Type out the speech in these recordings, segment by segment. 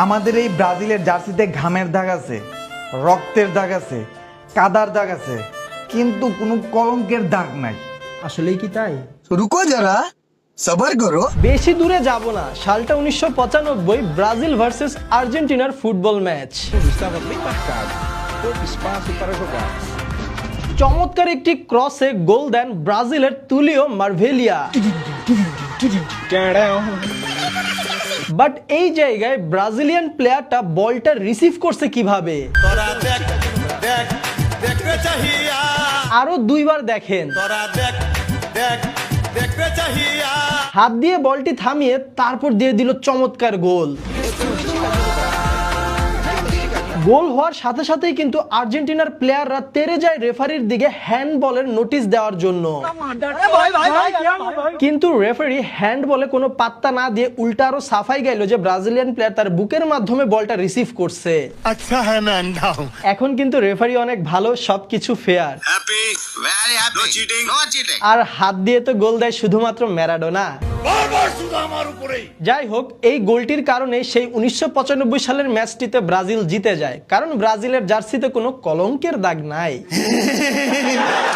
আমাদের এই ব্রাজিলের জার্সিতে ঘামের দাগ আছে, রক্তের দাগ আছে, কাদার দাগ আছে, কিন্তু কোনো কলঙ্কের দাগ নাই। আসলেই কি তাই? रुको जरा सबर करो। বেশি দূরে যাব না, সালটা 1995, ব্রাজিল ভার্সেস আর্জেন্টিনার football match. Estava bem marcado, pouco espaço para jogar. চমৎকার একটি ক্রসে গোল দেন ব্রাজিলের তুলিও মার্ভেলিয়া। বাট এই জায়গায় ব্রাজিলিয়ান প্লেয়ারটা বলটা রিসিভ করছে কিভাবে? আরো দুইবার দেখেন। হাত দিয়ে বলটি থামিয়ে তারপর দিয়ে দিল চমৎকার গোল। গোল হওয়ার সাথে সাথেই কিন্তু আর্জেন্টিনার প্লেয়াররা তেড়ে যায় রেফারির দিকে হ্যান্ডবলের নোটিশ দেওয়ার জন্য, কিন্তু রেফারি হ্যান্ডবলে কোনো পাত্তা না দিয়ে উল্টা আরো সাফাই গাইল যে ব্রাজিলিয়ান প্লেয়ার তার বুকের মাধ্যমে বলটা রিসিভ করছে। अच्छा है मैं अंधा हूँ। এখন কিন্তু রেফারি অনেক ভালো, সবকিছু fair. Happy very happy. No cheating no cheating. আর হাত দিয়ে তো গোল দেয় শুধুমাত্র ম্যারাডোনা। যাই হোক, এই গোলটির কারণে সেই 1995 সালের ম্যাচটিতে ব্রাজিল জিতে যায়, কারণ ব্রাজিলের জার্সিতে কোনো কলঙ্কের দাগ নাই।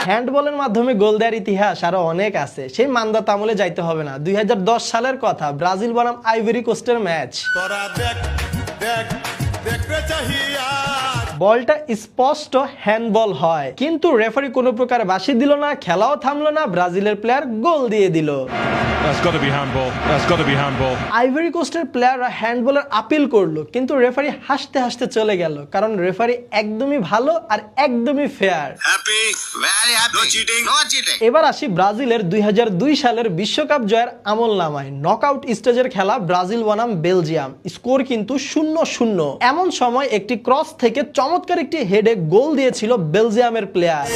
হ্যান্ডবলের মাধ্যমে গোল দেওয়ার ইতিহাস আরো অনেক আছে, সেই মান্দা তামলে যাইতে হবে না। 2010 সালের কথা, ব্রাজিল বনাম আইভরি কোস্টের ম্যাচ। বলটা স্পষ্ট হ্যান্ডবল হয়, কিন্তু রেফারি কোনো প্রকার বাঁশি দিল না, খেলাও থামলো না, ব্রাজিলের প্লেয়ার গোল দিয়ে দিল। That's got to be handball. That's got to be handball. Ivory কোস্টের প্লেয়াররা হ্যান্ডবলের আপিল করলো, কিন্তু রেফারি হাসতে হাসতে চলে গেল, কারণ রেফারি একদমই ভালো আর একদমই fair. Happy very happy. No cheating no cheating. এবার আসি ব্রাজিলের 2002 সালের বিশ্বকাপ জয়ের আমল নামায়। নকআউট স্টেজের খেলা, ব্রাজিল বনাম বেলজিয়াম, স্কোর কিন্তু 0-0। এমন সময় একটি ক্রস থেকে চমৎকার একটি হেডে গোল দিয়েছিল বেলজিয়ামের প্লেয়ার,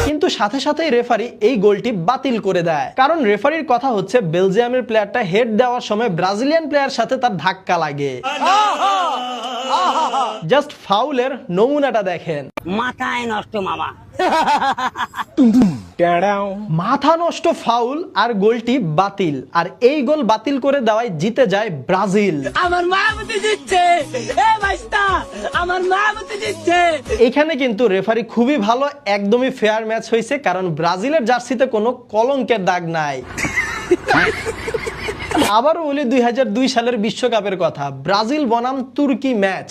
কিন্তু সাথে সাথেই রেফারি এই গোলটি বাতিল করে দেয়, কারণ রেফারির কথা হচ্ছে বেলজিয়ামের প্লেয়ারটা হেড দেওয়ার সময় ব্রাজিলিয়ান প্লেয়ার সাথে তার ধাক্কা লাগে। জাস্ট ফাউলের নমুনাটা দেখেন। মাথায় নষ্ট মামা। মাথা নষ্ট ফাউল আর গোলটি বাতিল, আর এই গোল বাতিল করে দেওয়ায় জিতে যায় ব্রাজিল। আমার মায়াবতী জিতছে, এ ভাইস্তা আমার মায়াবতী জিতছে। এখানে কিন্তু রেফারি খুবই ভালো, একদমই ফেয়ার ম্যাচ হয়েছে, কারণ ব্রাজিলের জার্সিতে কোনো কলঙ্কের দাগ নাই। আবারও বলি 2002 সালের বিশ্বকাপের কথা, ব্রাজিল বনাম তুর্কি ম্যাচ।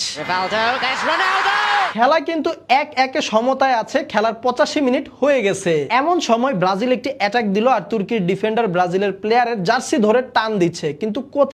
খেলা কিন্তু 1-1 সমতায় আছে, খেলার 85 মিনিট হয়ে গেছে। এমন সময় ব্রাজিল একটি অ্যাটাক দিল, আর তুর্কির ডিফেন্ডার ব্রাজিলের প্লেয়ারের জার্সি ধরে টান দিচ্ছে, কিন্তু